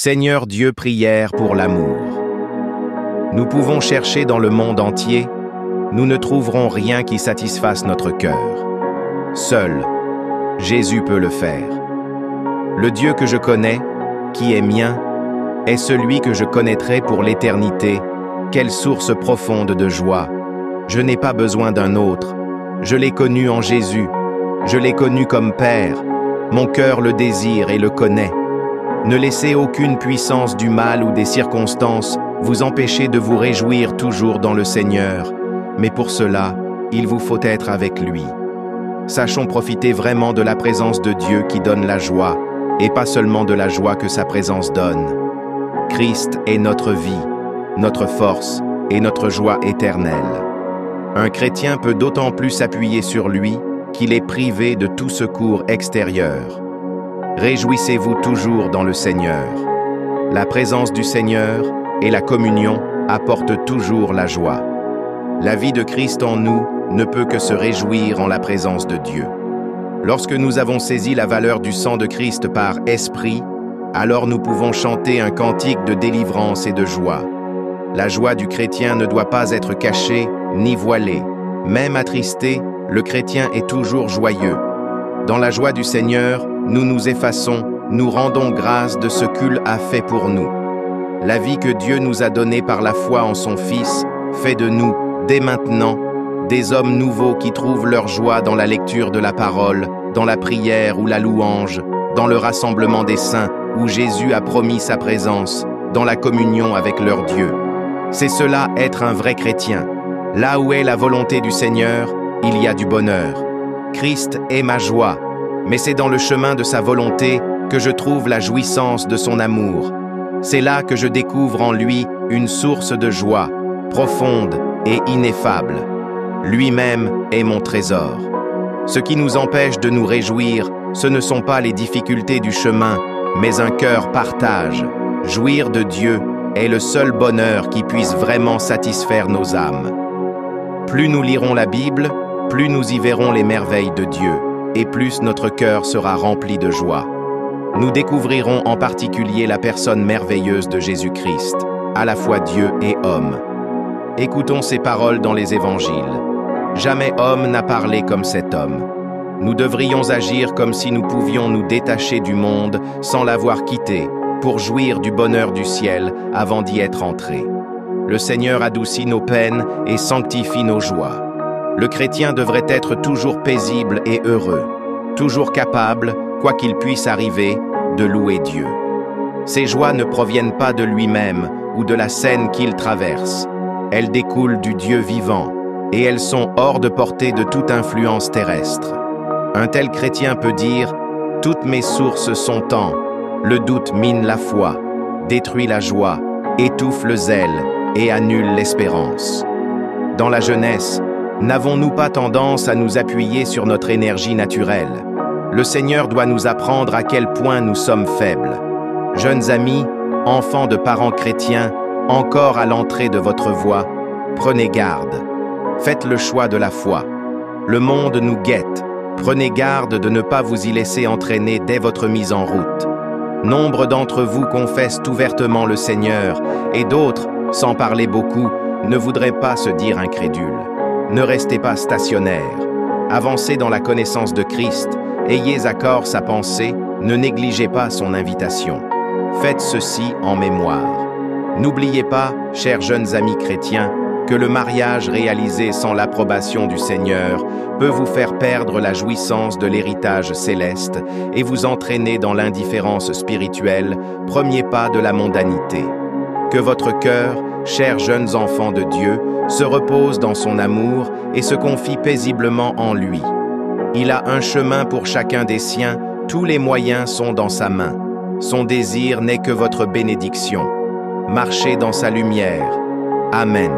Seigneur Dieu, prière pour l'amour. Nous pouvons chercher dans le monde entier, nous ne trouverons rien qui satisfasse notre cœur. Seul, Jésus peut le faire. Le Dieu que je connais, qui est mien, est celui que je connaîtrai pour l'éternité. Quelle source profonde de joie! Je n'ai pas besoin d'un autre. Je l'ai connu en Jésus. Je l'ai connu comme Père. Mon cœur le désire et le connaît. Ne laissez aucune puissance du mal ou des circonstances vous empêcher de vous réjouir toujours dans le Seigneur. Mais pour cela, il vous faut être avec lui. Sachons profiter vraiment de la présence de Dieu qui donne la joie, et pas seulement de la joie que sa présence donne. Christ est notre vie, notre force et notre joie éternelle. Un chrétien peut d'autant plus s'appuyer sur lui qu'il est privé de tout secours extérieur. Réjouissez-vous toujours dans le Seigneur. La présence du Seigneur et la communion apportent toujours la joie. La vie de Christ en nous ne peut que se réjouir en la présence de Dieu. Lorsque nous avons saisi la valeur du sang de Christ par esprit, alors nous pouvons chanter un cantique de délivrance et de joie. La joie du chrétien ne doit pas être cachée ni voilée. Même attristé, le chrétien est toujours joyeux. Dans la joie du Seigneur, nous nous effaçons, nous rendons grâce de ce qu'il a fait pour nous. La vie que Dieu nous a donnée par la foi en son Fils fait de nous, dès maintenant, des hommes nouveaux qui trouvent leur joie dans la lecture de la parole, dans la prière ou la louange, dans le rassemblement des saints où Jésus a promis sa présence, dans la communion avec leur Dieu. C'est cela être un vrai chrétien. Là où est la volonté du Seigneur, il y a du bonheur. Christ est ma joie, mais c'est dans le chemin de sa volonté que je trouve la jouissance de son amour. C'est là que je découvre en lui une source de joie, profonde et ineffable. Lui-même est mon trésor. Ce qui nous empêche de nous réjouir, ce ne sont pas les difficultés du chemin, mais un cœur partage. Jouir de Dieu est le seul bonheur qui puisse vraiment satisfaire nos âmes. Plus nous lirons la Bible, plus nous y verrons les merveilles de Dieu, et plus notre cœur sera rempli de joie. Nous découvrirons en particulier la personne merveilleuse de Jésus-Christ, à la fois Dieu et homme. Écoutons ces paroles dans les évangiles. Jamais homme n'a parlé comme cet homme. Nous devrions agir comme si nous pouvions nous détacher du monde sans l'avoir quitté, pour jouir du bonheur du ciel avant d'y être entrés. Le Seigneur adoucit nos peines et sanctifie nos joies. Le chrétien devrait être toujours paisible et heureux, toujours capable, quoi qu'il puisse arriver, de louer Dieu. Ces joies ne proviennent pas de lui-même ou de la scène qu'il traverse. Elles découlent du Dieu vivant, et elles sont hors de portée de toute influence terrestre. Un tel chrétien peut dire « Toutes mes sources sont en ». Le doute mine la foi, détruit la joie, étouffe le zèle et annule l'espérance. Dans la jeunesse, n'avons-nous pas tendance à nous appuyer sur notre énergie naturelle? Le Seigneur doit nous apprendre à quel point nous sommes faibles. Jeunes amis, enfants de parents chrétiens, encore à l'entrée de votre voie, prenez garde. Faites le choix de la foi. Le monde nous guette. Prenez garde de ne pas vous y laisser entraîner dès votre mise en route. Nombre d'entre vous confessent ouvertement le Seigneur, et d'autres, sans parler beaucoup, ne voudraient pas se dire incrédules. Ne restez pas stationnaires. Avancez dans la connaissance de Christ, ayez à corps sa pensée, ne négligez pas son invitation. Faites ceci en mémoire. N'oubliez pas, chers jeunes amis chrétiens, que le mariage réalisé sans l'approbation du Seigneur peut vous faire perdre la jouissance de l'héritage céleste et vous entraîner dans l'indifférence spirituelle, premier pas de la mondanité. Que votre cœur, chers jeunes enfants de Dieu, se repose dans son amour et se confie paisiblement en lui. Il a un chemin pour chacun des siens, tous les moyens sont dans sa main. Son désir n'est que votre bénédiction. Marchez dans sa lumière. Amen.